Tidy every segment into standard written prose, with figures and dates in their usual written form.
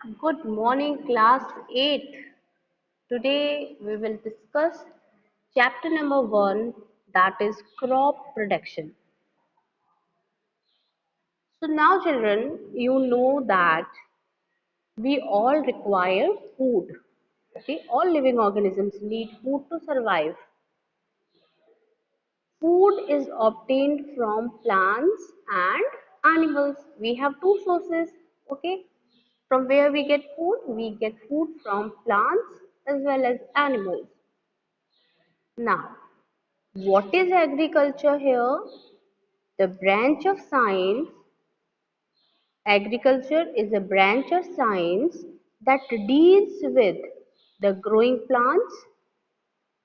Good morning, class 8. Today we will discuss chapter number 1, that is crop production. So, now, children, you know that we all require food. Okay, all living organisms need food to survive. Food is obtained from plants and animals. We have two sources. Okay, from where we get food? We get food from plants as well as animals. Now, what is agriculture here? The branch of science. Agriculture is a branch of science that deals with the growing plants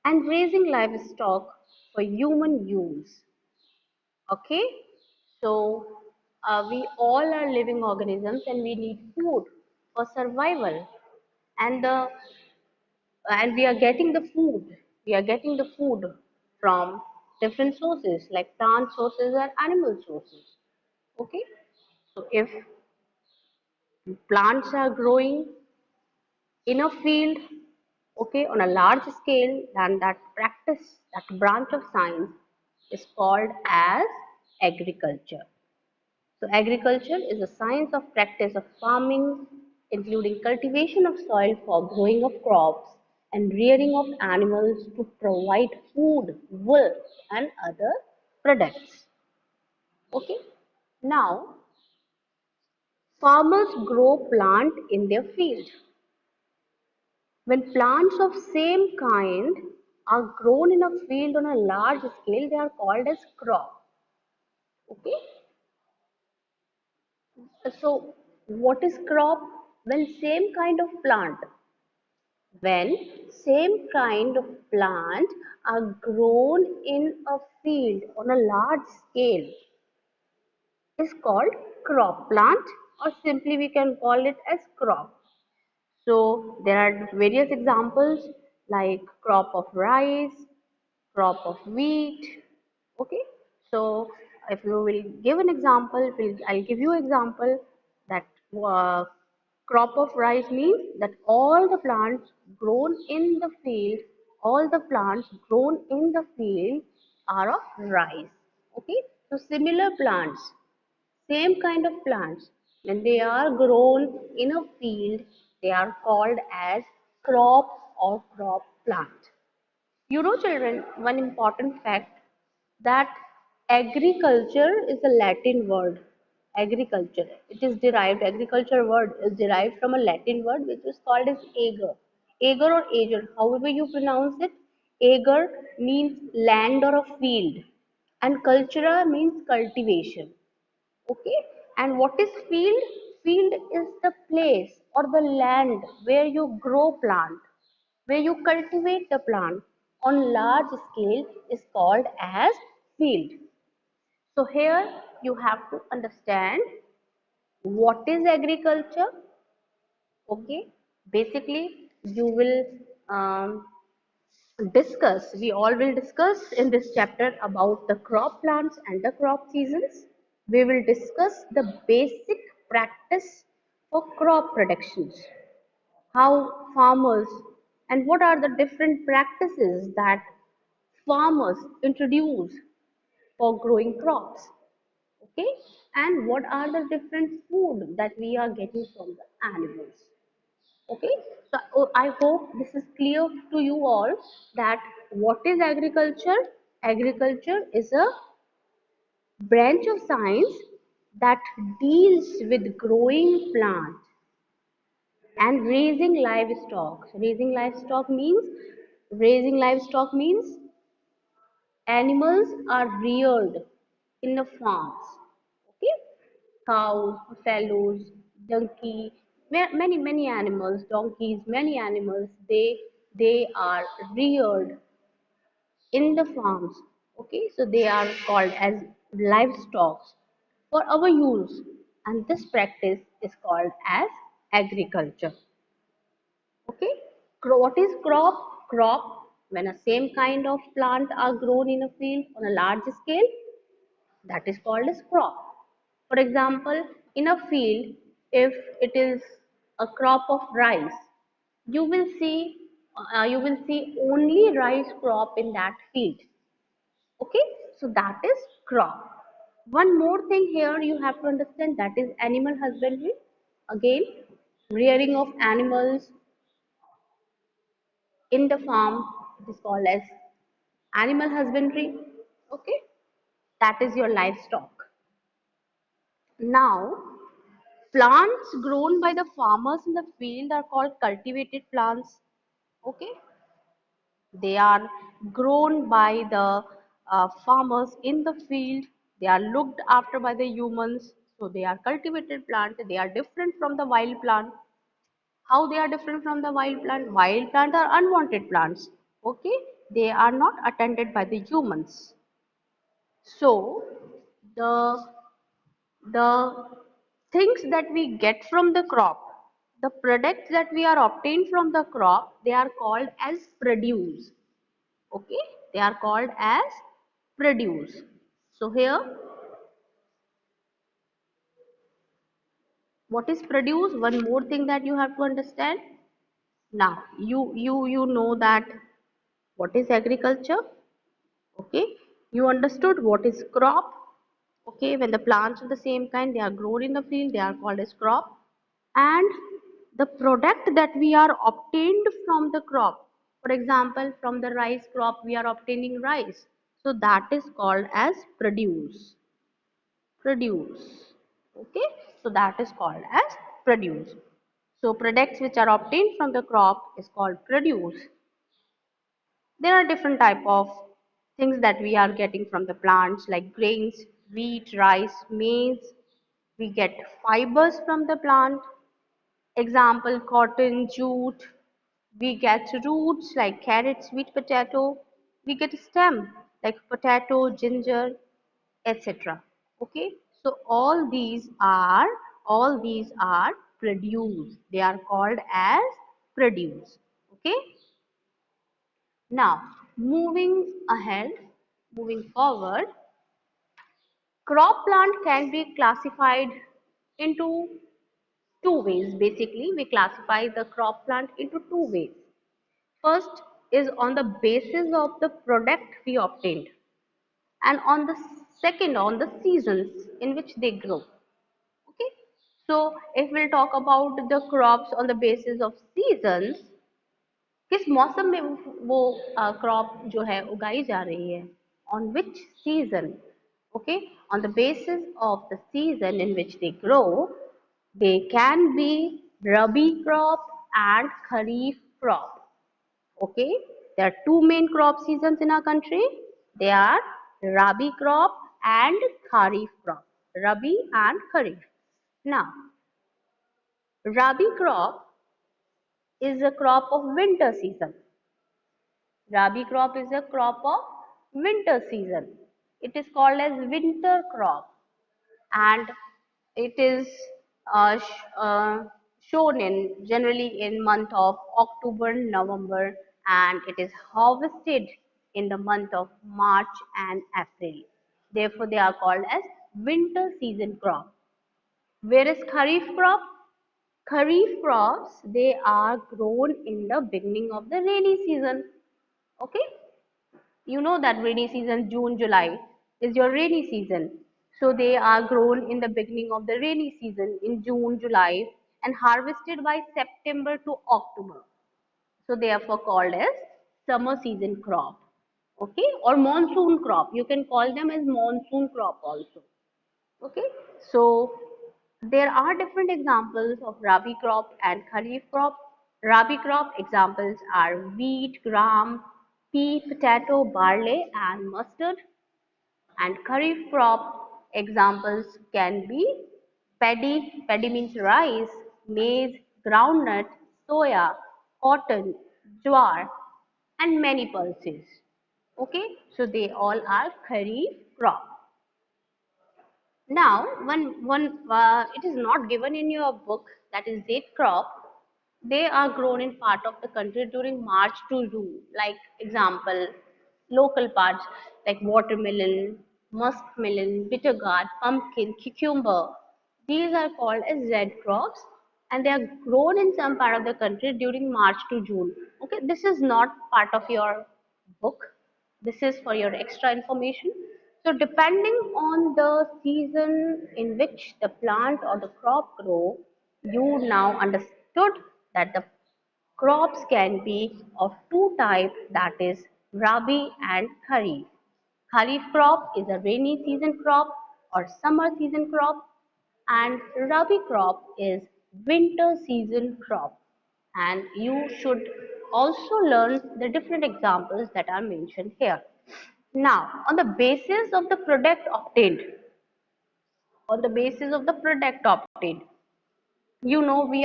and raising livestock for human use. Okay, so we all are living organisms and we need food for survival, and the and we are getting the food. We are getting the food from different sources like plant sources or animal sources. Okay, so if plants are growing in a field, okay, on a large scale, then that practice, that branch of science is called as agriculture. So agriculture is a science of practice of farming, including cultivation of soil for growing of crops and rearing of animals to provide food, wool, and other products. Okay. Now, farmers grow plant in their field. When plants of same kind are grown in a field on a large scale, they are called as crop. Okay. So, what is crop? Well, same kind of plant. When same kind of plant are grown in a field on a large scale is called crop plant, or simply we can call it as crop. So there are various examples like crop of rice, crop of wheat. Okay, so if you will give an example, I'll give you example that uh, crop of rice means that all the plants grown in the field, all the plants grown in the field are of rice. Okay, so similar plants, same kind of plants, when they are grown in a field, they are called as crop or crop plant. You know, children, one important fact that agriculture is a Latin word. Agriculture. It is derived, agriculture word is derived from a Latin word which is called as ager. Ager or ager, however you pronounce it. Ager means land or a field, and cultura means cultivation. Okay, and what is field? Field is the place or the land where you grow plant, where you cultivate the plant on large scale is called as field. So here you have to understand what is agriculture. Okay, basically you will um, we all will discuss in this chapter about the crop plants and the crop seasons. We will discuss the basic practice for crop productions, how farmers and what are the different practices that farmers introduce for growing crops. Okay, and what are the different food that we are getting from the animals. Okay, so I hope this is clear to you all that what is agriculture? Agriculture is a branch of science that deals with growing plants and raising livestock means animals are reared in the farms. Okay, cows, buffaloes, donkey, many animals, donkeys, many animals. They are reared in the farms. Okay, so they are called as livestock for our use, and this practice is called as agriculture. Okay, what is crop? Crop, when a same kind of plant are grown in a field on a large scale, that is called as crop. For example, in a field, if it is a crop of rice, you will see only rice crop in that field. Okay, so that is crop. One more thing here you have to understand, that is animal husbandry. Again, rearing of animals in the farm, it is called as animal husbandry. Okay, that is your livestock. Now, plants grown by the farmers in the field are called cultivated plants. Okay, they are grown by the farmers in the field. They are looked after by the humans. So they are cultivated plant. They are different from the wild plant. How they are different from the wild plant? Wild plant are unwanted plants. Okay, they are not attended by the humans. So the the things that we get from the crop, the products that we are obtained from the crop, they are called as produce. Okay, they are called as produce. So here, what is produce? One more thing that you have to understand. Now, you know that what is agriculture. Okay, you understood what is crop. Okay, when the plants of the same kind, they are grown in the field, they are called as crop. And the product that we are obtained from the crop, for example, from the rice crop we are obtaining rice, so that is called as produce. Okay, so that is called as produce. So products which are obtained from the crop is called produce. There are different type of things that we are getting from the plants, like grains, wheat, rice, maize. We get fibers from the plant. Example, cotton, jute. We get roots like carrot, sweet potato. We get stem like potato, ginger, etc. Okay, so all these are produce. They are called as produce. Okay, now moving ahead, moving forward, crop plant can be classified into two ways. Basically, we classify the crop plant into two ways. First is on the basis of the product we obtained, and on the second, on the seasons in which they grow. Okay, so if we'll talk about the crops on the basis of seasons, किस मौसम में वो crop जो है उगाई जा रही है, on which season. Okay, on the basis of the season in which they grow, they can be rabi crop and kharif crop. Okay, there are two main crop seasons in our country. They are rabi crop and kharif crop. Rabi and kharif. Now, rabi crop is a crop of winter season. Rabi crop is a crop of winter season. It is called as winter crop, and it is shown in generally in month of October, November, and it is harvested in the month of March and April. Therefore, they are called as winter season crop. Where is Kharif crop? Kharif crops, they are grown in the beginning of the rainy season. Okay, you know that rainy season, June, July is your rainy season. So they are grown in the beginning of the rainy season in June, July, and harvested by September to October. So therefore called as summer season crop. Okay, or monsoon crop. You can call them as monsoon crop also. Okay, so there are different examples of Rabi crop and Kharif crop. Rabi crop examples are wheat, gram, pea, potato, barley, and mustard. And Kharif crop examples can be paddy, paddy means rice, maize, groundnut, soya, cotton, jowar, and many pulses. Okay, so they all are Kharif crop. Now, it is not given in your book, that is date crop. They are grown in part of the country during March to June. Like example, local parts like watermelon, muskmelon, bitter gourd, pumpkin, cucumber. These are called as Z crops. and they are grown in some part of the country during March to June. Okay, this is not part of your book. This is for your extra information. So depending on the season in which the plant or the crop grow, you now understood that the crops can be of two types, that is Rabi and Kharif. Kharif crop is a rainy season crop or summer season crop, and Rabi crop is winter season crop. And you should also learn the different examples that are mentioned here. Now, on the basis of the product obtained, we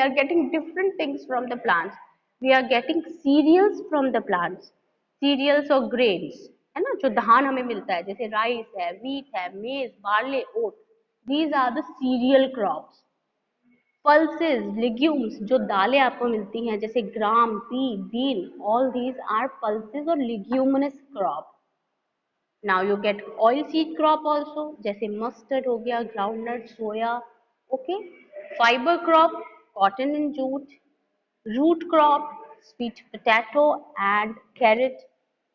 are getting different things from the plants. We are getting cereals from the plants, cereals or grains, है ना, जो धान हमें मिलता है, जैसे rice है, wheat है, maize, barley, oat. These are the cereal crops. Pulses, legumes, जो दालें आपको मिलती हैं, जैसे ग्राम, pea, bean, all these are pulses or leguminous crop. Now you get oil seed crop also, जैसे mustard हो गया, groundnut, soya, okay. Fiber crop, cotton and jute. Root crop, sweet potato and carrot,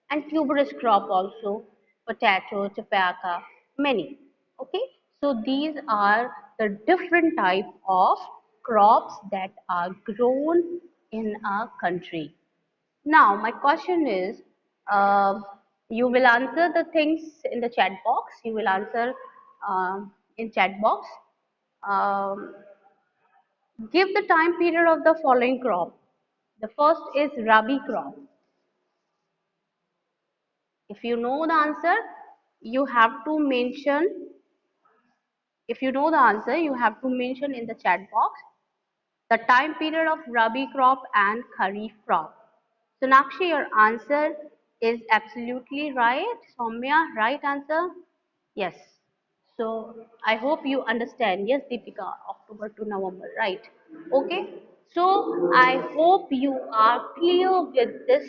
and tuberous crop also, potato, tapioca, many. Okay, so these are the different type of crops that are grown in our country. Now, my question is, you will answer the things in the chat box. You will answer in chat box. Um, Give the time period of the following crop. The first is Rabi crop. If you know the answer, you have to mention. If you know the answer, you have to mention in the chat box the time period of Rabi crop and Kharif crop. Sonakshi, your answer is absolutely right. Soumya, right answer? Yes. So I hope you understand. Yes, Deepika, October to November, right? Okay. So I hope you are clear with this,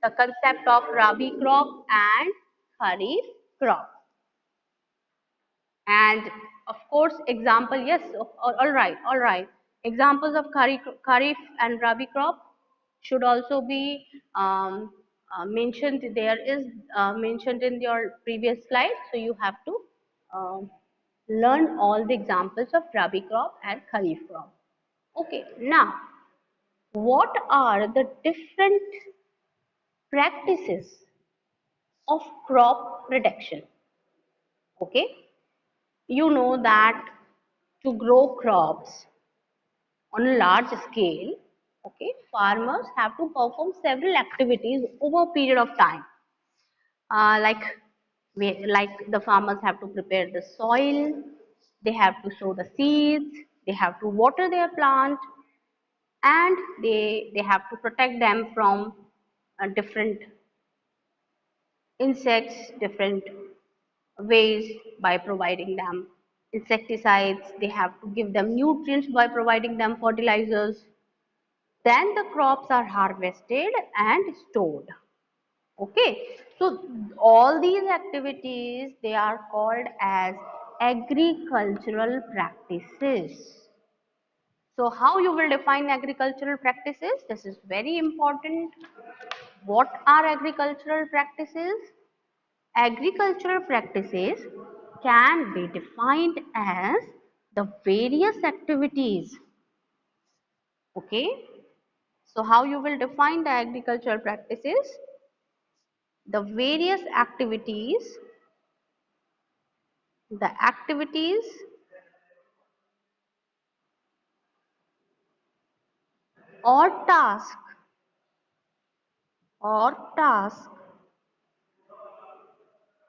the concept of Rabi crop and Kharif crop. And of course, example, yes, all right. Examples of Kharif and Rabi crop should also be mentioned. There is mentioned in your previous slide, so you have to um, learn all the examples of Rabi crop and Kharif crop. Okay, now what are the different practices of crop protection? Okay, you know that to grow crops on a large scale, okay, farmers have to perform several activities over a period of time. Like the farmers have to prepare the soil, they have to sow the seeds, they have to water their plant, and they have to protect them from different insects, different ways by providing them insecticides. They have to give them nutrients by providing them fertilizers. Then the crops are harvested and stored. Okay, so all these activities, they are called as agricultural practices. So how you will define agricultural practices? This is very important. What are agricultural practices? Agricultural practices can be defined as the various activities. Okay, so how you will define the agricultural practices? The various activities or task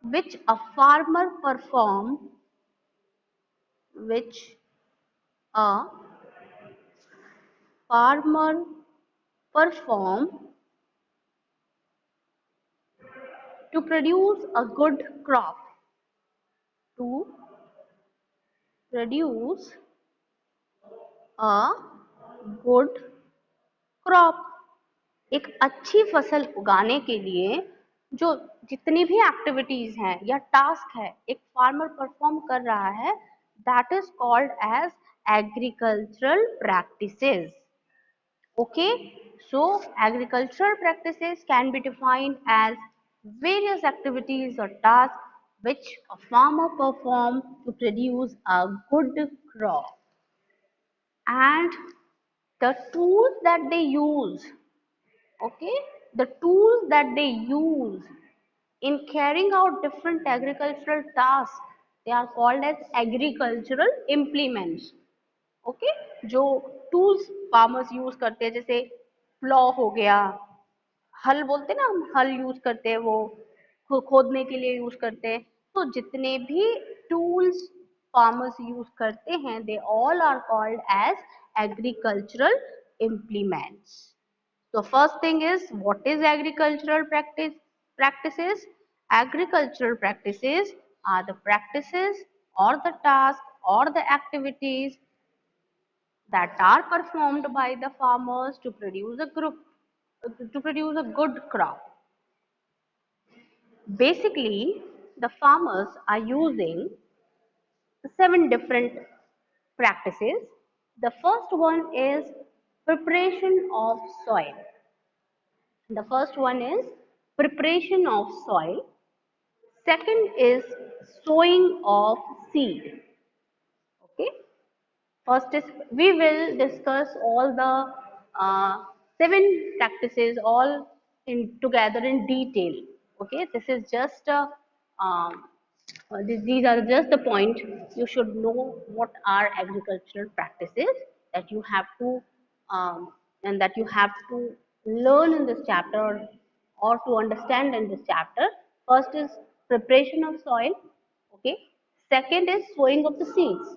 which a farmer which a farmer perform to produce a good crop, to produce a good crop. एक अच्छी फसल उगाने के लिए जो जितनी भी activities हैं या टास्क है एक फार्मर परफॉर्म कर रहा है, that is called as agricultural practices. Okay, so agricultural practices can be defined as various activities or tasks which a farmer performs to produce a good crop, and the tools that they use. Okay, the tools that they use in carrying out different agricultural tasks, they are called as agricultural implements. Okay, जो tools farmers use करते हैं, जैसे plough हो गया, हल बोलते हैं ना हम, हल यूज करते हैं, वो खोदने के लिए यूज करते हैं। तो जितने भी टूल्स फार्मर्स यूज करते हैं, they all are called as agricultural implements. So first thing is, what is agricultural practices? Agricultural practices are the practices or the tasks or the activities that are performed by the farmers to produce a good crop. Basically, the farmers are using 7 different practices. The first one is preparation of soil. The first one is preparation of soil. Second is sowing of seed. Okay. First is, we will discuss all the 7 practices all in together in detail. Okay, this is just a these are just the point. You should know what are agricultural practices that you have to and that you have to learn in this chapter or to understand in this chapter. First is preparation of soil. Okay. Second is sowing of the seeds.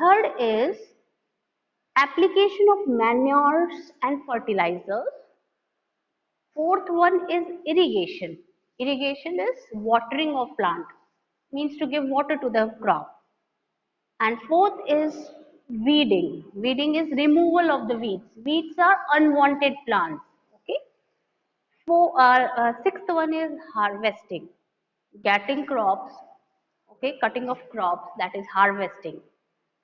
Third is application of manures and fertilizers. Fourth one is irrigation. Irrigation is watering of plant, means to give water to the crop. And fourth is weeding. Weeding is removal of the weeds. Weeds are unwanted plants. Okay. Sixth one is harvesting, getting crops, okay, cutting of crops, that is harvesting.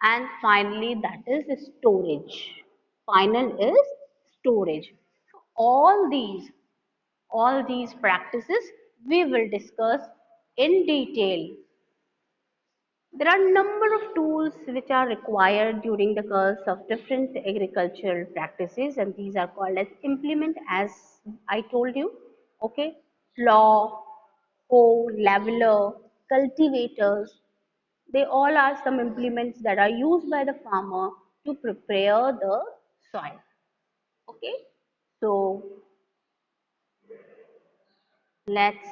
And finally, that is storage. Final is storage. So all these practices we will discuss in detail. There are a number of tools which are required during the course of different agricultural practices, and these are called as implement, as I told you. Okay, plow, hoe, leveler, cultivators, they all are some implements that are used by the farmer to prepare the soil. Okay, so let's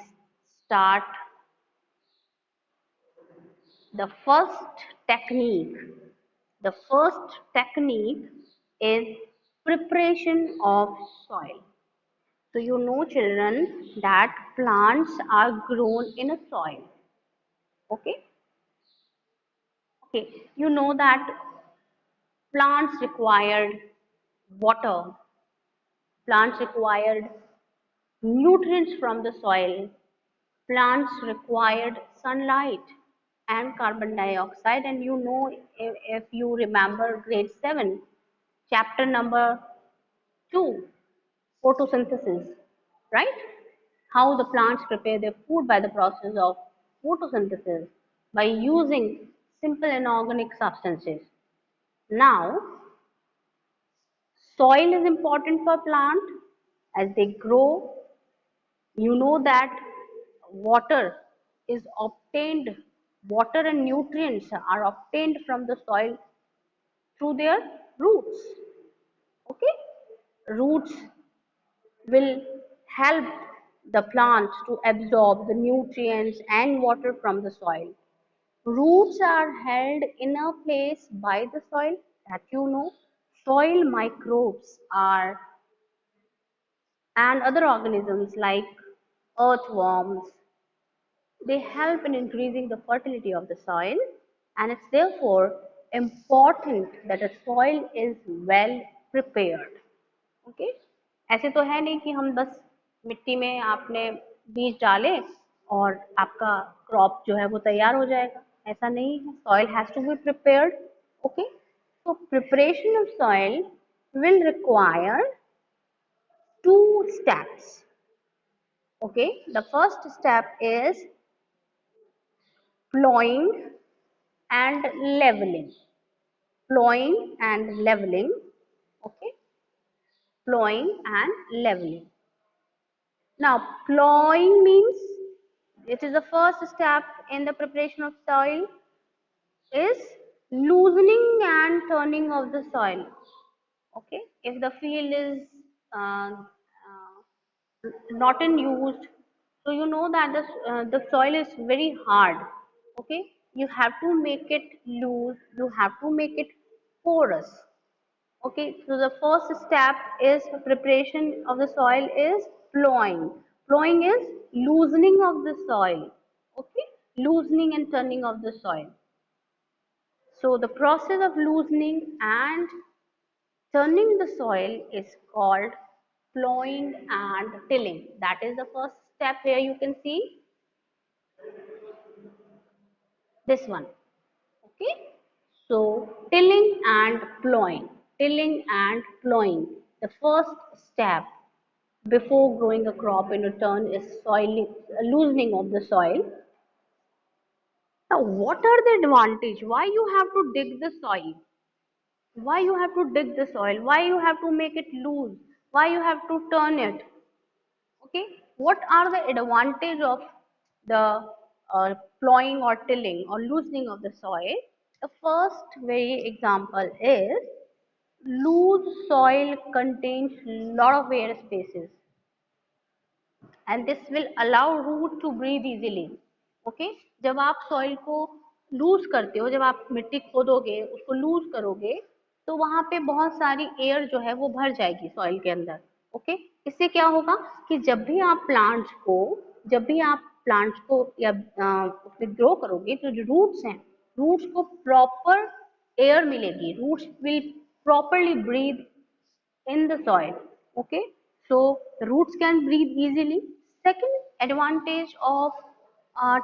start. The first technique, the first technique is preparation of soil. So you know, children, that plants are grown in a soil. Okay, okay, you know that plants required water, plants required nutrients from the soil, plants required sunlight and carbon dioxide. And you know, if you remember grade 7, chapter number 2, photosynthesis, right? How the plants prepare their food by the process of photosynthesis by using simple inorganic substances. Now, soil is important for plant as they grow. You know that water is obtained, water and nutrients are obtained from the soil through their roots. Okay, roots will help the plants to absorb the nutrients and water from the soil. Roots are held in a place by the soil, that you know. Soil microbes are and other organisms like earthworms, they help in increasing the fertility of the soil, and it's therefore important that a soil is well prepared. Okay, ऐसे तो है नहीं कि हम बस मिट्टी में आपने बीज डाले और आपका क्रॉप जो है वो तैयार हो जाएगा, ऐसा नहीं है। Soil has to be prepared, Okay, so preparation of soil will require two steps. Okay, the first step is plowing and leveling. Plowing and leveling. Okay, plowing and leveling. Now, plowing means it is the first step in the preparation of soil is loosening and turning of the soil. Okay, if the field is not in used, so you know that the soil is very hard. Okay, you have to make it loose, you have to make it porous. Okay, so the first step is preparation of the soil is plowing. Plowing is loosening of the soil. Okay, loosening and turning of the soil. So the process of loosening and turning the soil is called plowing and tilling. That is the first step. Here you can see this one. Okay, so tilling and plowing. Tilling and plowing, the first step before growing a crop in return is soil loosening of the soil. Now what are the advantage, why you have to dig the soil, why you have to dig the soil, why you have to make it loose, why you have to turn it? Okay, what are the advantage of the plowing or tilling or loosening of the soil? The first very example is loose soil contains lot of air spaces and this will allow root to breathe easily. Okay, जब आप soil को loose करते हो, जब आप मिट्टी खोदोगे उसको loose करोगे तो वहां पे बहुत सारी एयर जो है वो भर जाएगी सॉइल के अंदर. ओके, इससे क्या होगा कि जब भी आप प्लांट्स को या उसमें ग्रो करोगे तो जो रूट्स हैं, रूट्स को प्रॉपर एयर मिलेगी, roots will properly breathe in the soil. Okay, so the roots can breathe easily. Second advantage of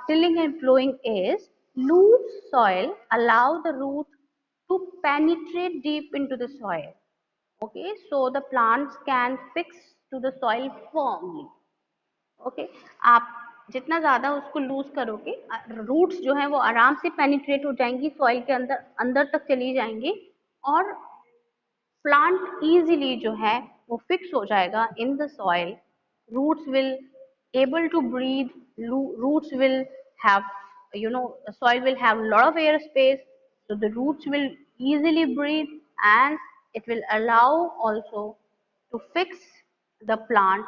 tilling and plowing is loose soil allow the root to penetrate deep into the soil. Okay, so the plants can fix to the soil firmly. Okay, आप जितना ज्यादा उसको loose करोगे roots जो है वो आराम से पेनिट्रेट हो जाएंगी सॉइल के अंदर, अंदर तक चली जाएंगी और प्लांट इजीली जो है वो फिक्स हो जाएगा in the soil. Roots will able to breathe, roots will have, you know, soil will have a lot of air space, so the roots will easily breathe and it will allow also to fix the plant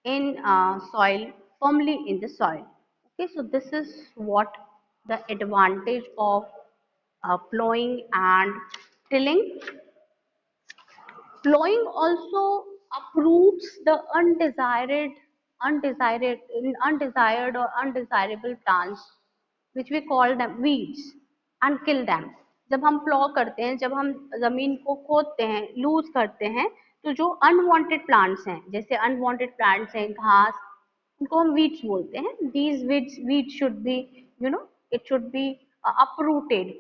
in soil, firmly in the soil. Okay, so this is what the advantage of plowing and tilling. Plowing also uproots the undesired or undesirable plants, which we call them weeds, and kill them. जब हम plough करते हैं, जब हम जमीन को खोदते हैं, लूज करते हैं, तो जो अनवांटेड प्लांट्स हैं, जैसे अनवांटेड प्लांट्स हैं, घास, उनको हम वीड्स बोलते हैं. These weeds should be, you know, it should be uprooted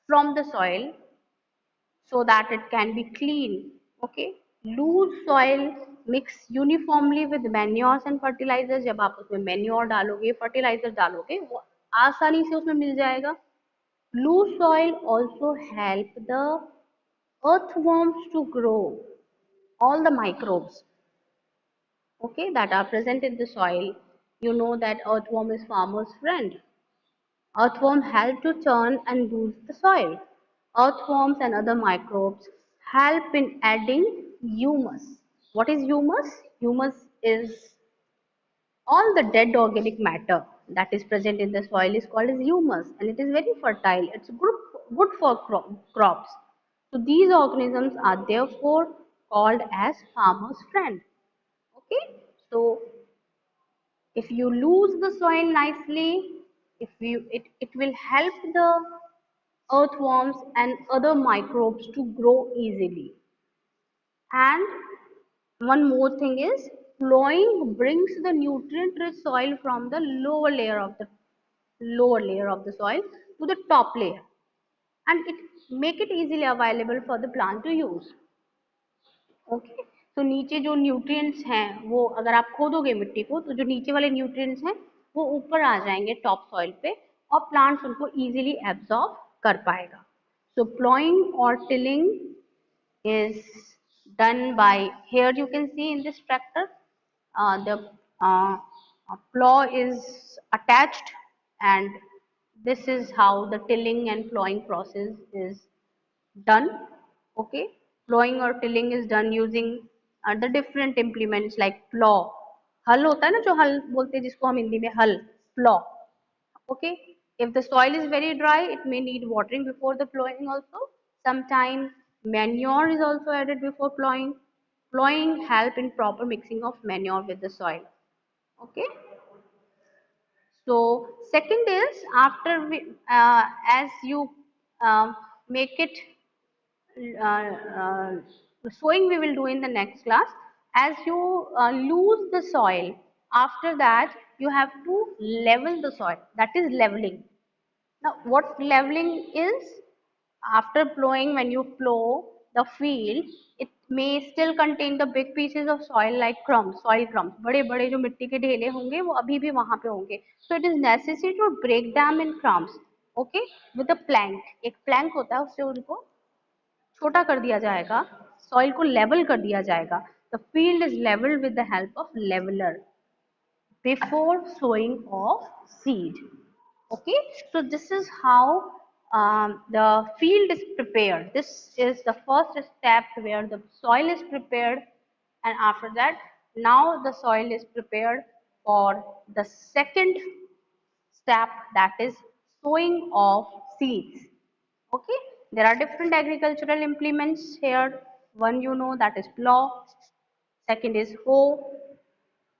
from the soil so that it can be clean. Okay, loose soil mix uniformly with manures and fertilizers. जब आप उसमें manure डालोगे, fertilizer डालोगे, वो आसानी से उसमें मिल जाएगा. Loose soil also help the earthworms to grow, all the microbes, okay, that are present in the soil. You know that earthworm is farmer's friend. Earthworms help to turn and loose the soil. Earthworms and other microbes help in adding humus. What is humus? Humus is all the dead organic matter that is present in the soil is called as humus and it is very fertile. It's good for crops. So these organisms are therefore called as farmer's friend. Okay, so if you lose the soil nicely, it will help the earthworms and other microbes to grow easily. And one more thing is plowing brings the nutrient rich soil from the lower layer of the soil to the top layer. and it make it easily available for the plant to use. Okay, तो नीचे जो nutrients हैं वो अगर आप खोदोगे मिट्टी को तो जो नीचे वाले न्यूट्रिएंट्स हैं वो ऊपर आ जाएंगे टॉप सॉइल पे और प्लांट्स उनको इजीली एब्जॉर्ब कर पाएगा. सो प्लॉइंग और tilling is done by, here you can see in this tractor the plow is attached, and this is how the tilling and plowing process is done. Okay, plowing or tilling is done using the different implements like plow. हल होता है ना, जो हल बोलते हैं जिसको हम हिंदी में हल, plow. Okay, if the soil is very dry it may need watering before the plowing also. Sometimes manure is also added before plowing. Plowing help in proper mixing of manure with the soil. Okay, so second is after we as you make it sowing we will do in the next class. As you lose the soil, after that you have to level the soil, that is leveling. Now what leveling is, after plowing, when you plow the field it may still contain the big pieces of soil like crumbs, soil crumbs, बड़े बड़े जो मिट्टी के ढेले होंगे वो अभी भी वहां पे होंगे. So it is necessary to break them in crumbs. Okay, with a plank, एक plank होता है उससे उनको छोटा कर दिया जाएगा, सॉइल को लेवल कर दिया जाएगा. The field is levelled with the help of leveller before sowing of seed. Okay, so this is how the field is prepared. This is the first step where the soil is prepared, and after that now the soil is prepared for the second step, that is sowing of seeds. Okay, there are different agricultural implements here. One you know, that is plow. Second is hoe.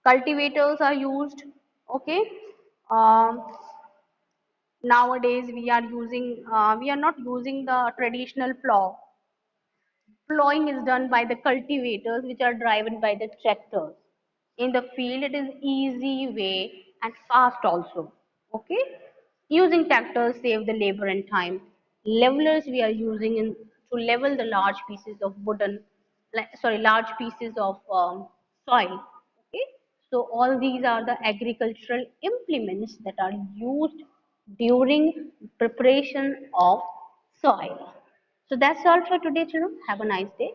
Cultivators are used. Okay, um, nowadays we are not using the traditional plow. Plowing is done by the cultivators which are driven by the tractors. In the field it is easy way and fast also. Okay, using tractors save the labor and time. Levelers we are using to level the large pieces of large pieces of soil. Okay, so all these are the agricultural implements that are used during preparation of soil. So that's all for today, children. Have a nice day.